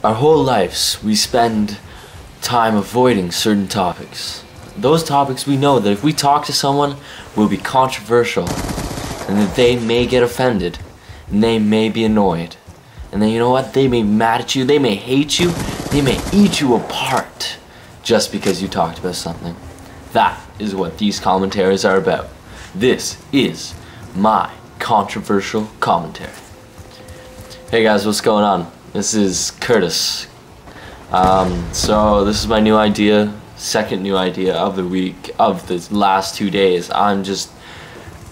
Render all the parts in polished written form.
our whole lives we spend time avoiding certain topics. Those topics we know that if we talk to someone will be controversial, and that they may get offended, and they may be annoyed, and then you know what, they may be mad at you, they may hate you, they may eat you apart just because you talked about something. That is what these commentaries are about. This is my controversial commentary. Hey guys, what's going on? This is Curtis. So this is my new idea, second new idea of the week, of the last 2 days. I'm just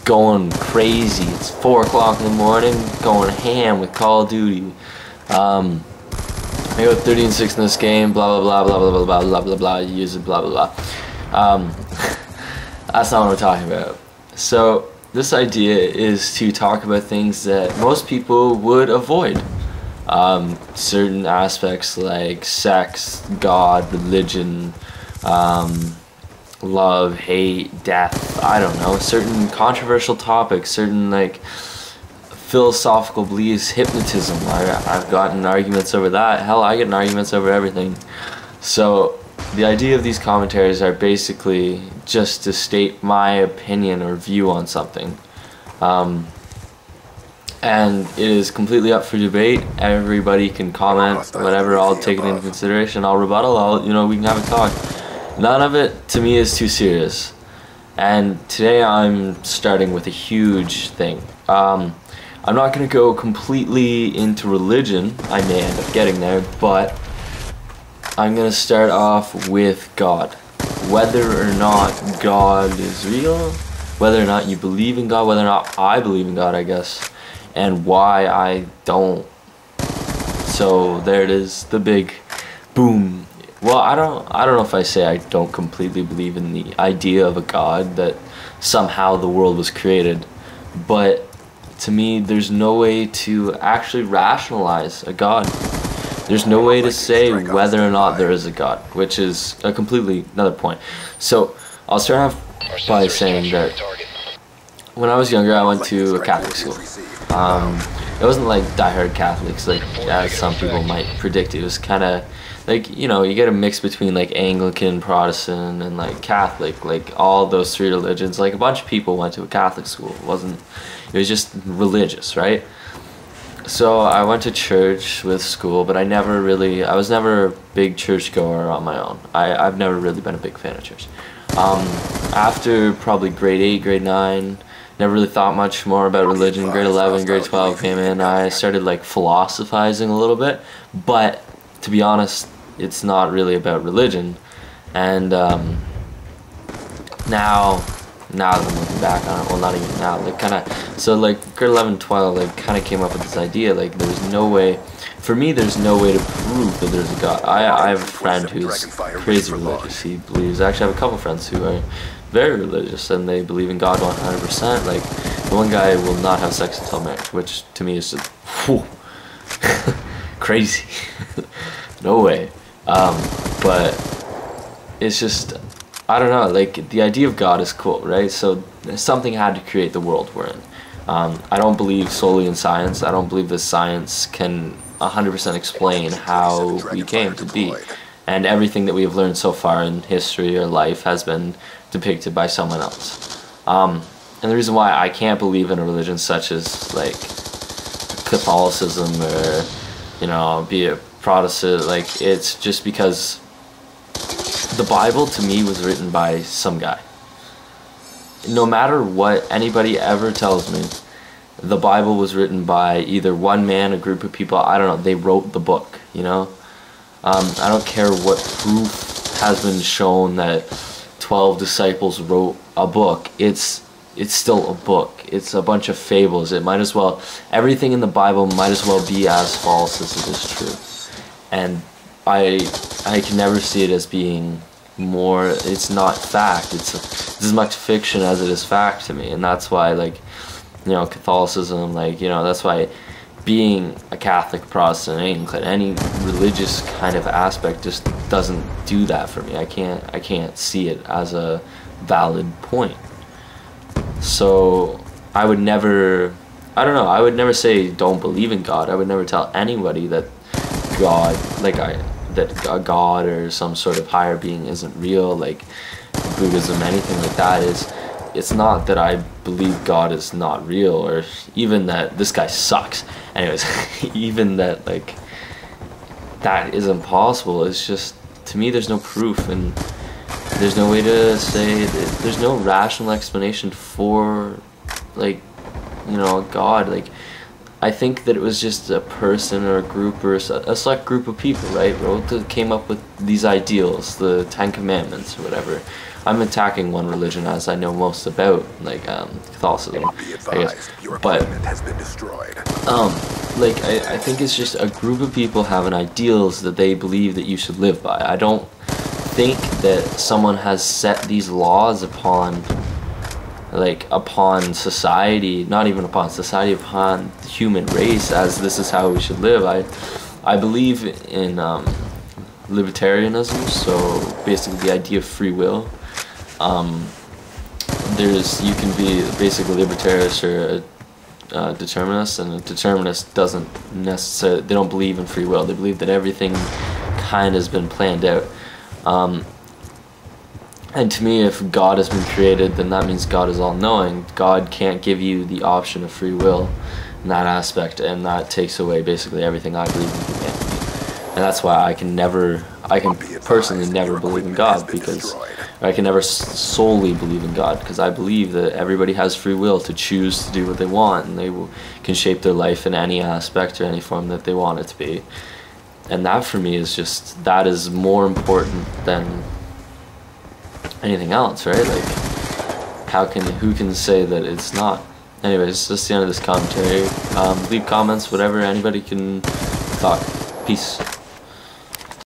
going crazy. It's 4 o'clock in the morning, going ham with Call of Duty. I go 30-6 in this game, blah blah blah blah blah blah blah blah blah, use it, blah blah blah. That's not what we're talking about. So this idea is to talk about things that most people would avoid. Certain aspects like sex, God, religion, love, hate, death, I don't know, certain controversial topics, certain like philosophical beliefs, hypnotism. I've gotten arguments over that. Hell, I get in arguments over everything. So the idea of these commentaries are basically just to state my opinion or view on something. And it is completely up for debate. Everybody can comment, whatever. I'll take it into consideration. I'll rebuttal. We can have a talk. None of it to me is too serious. And today I'm starting with a huge thing. I'm not going to go completely into religion. I may end up getting there, but I'm going to start off with God. Whether or not God is real, whether or not you believe in God, whether or not I believe in God, I guess, and why I don't. So there it is, the big boom. Well, I don't know if I say I don't completely believe in the idea of a God, that somehow the world was created, but to me there's no way to actually rationalize a God. There's no way to say whether or not there is a God, which is a completely another point. So I'll start off by saying that when I was younger I went to a Catholic school. It wasn't like diehard Catholics, like as some people might predict. It was kind of like, you get a mix between like Anglican, Protestant, and like Catholic, like all those three religions. Like a bunch of people went to a Catholic school. It was just religious, right? So I went to church with school, but I was never a big church goer on my own. I've never really been a big fan of church. After probably grade 8, grade 9, never really thought much more about religion. Grade 11, grade 12 came in, I started like philosophizing a little bit, but to be honest, it's not really about religion. And now that I'm looking back on it, well, not even now, like so like grade 11, 12, like kind of came up with this idea, like there's no way to prove that there's a God. I have a friend who's crazy religious. He believes, actually I have a couple friends who are very religious and they believe in God 100%. Like the one guy will not have sex until marriage, which to me is just whew, crazy. No way. But it's just, I don't know, like the idea of God is cool, right? So something had to create the world we're in. I don't believe solely in science. I don't believe that science can 100% explain how we came to be. And everything that we have learned so far in history or life has been depicted by someone else. And the reason why I can't believe in a religion such as like Catholicism or, be a Protestant, like it's just because the Bible to me was written by some guy. No matter what anybody ever tells me, the Bible was written by either one man, a group of people, I don't know, they wrote the book, I don't care what proof has been shown that 12 disciples wrote a book. It's still a book. It's a bunch of fables. It might as well, everything in the Bible might as well be as false as it is true. And I can never see it as being more, it's not fact. It's as much fiction as it is fact to me. And that's why, like, Catholicism, like, that's why being a Catholic, Protestant, Anglican, any religious kind of aspect just doesn't do that for me. I can't see it as a valid point. So I would never say don't believe in God. I would never tell anybody that God, like that a God or some sort of higher being isn't real, like Buddhism, anything like that, is it's not that I believe God is not real, or even that this guy sucks. Anyways, even that, like, that is impossible. It's just, to me, there's no proof, and there's no way to say that, there's no rational explanation for, like, you know, God. Like, I think that it was just a person or a group or a select group of people, right, that came up with these ideals, the Ten Commandments or whatever. I'm attacking one religion as I know most about, like Catholicism, I guess. But has been destroyed. like I think it's just a group of people having ideals that they believe that you should live by. I don't think that someone has set these laws upon, like, upon society, not even upon society, upon the human race, as this is how we should live. I believe in libertarianism, so basically the idea of free will. You can be basically libertarian or a determinist, and a determinist doesn't necessarily, they don't believe in free will. They believe that everything kind of has been planned out. And to me, if God has been created, then that means God is all-knowing. God can't give you the option of free will in that aspect, and that takes away basically everything I believe in humanity. And that's why I can personally never believe in God, because I can never solely believe in God, because I believe that everybody has free will to choose to do what they want, and they can shape their life in any aspect or any form that they want it to be. And that, for me, is just, that is more important than anything else, right? Like, who can say that it's not? Anyways, that's the end of this commentary. Leave comments, whatever, anybody can talk. Peace.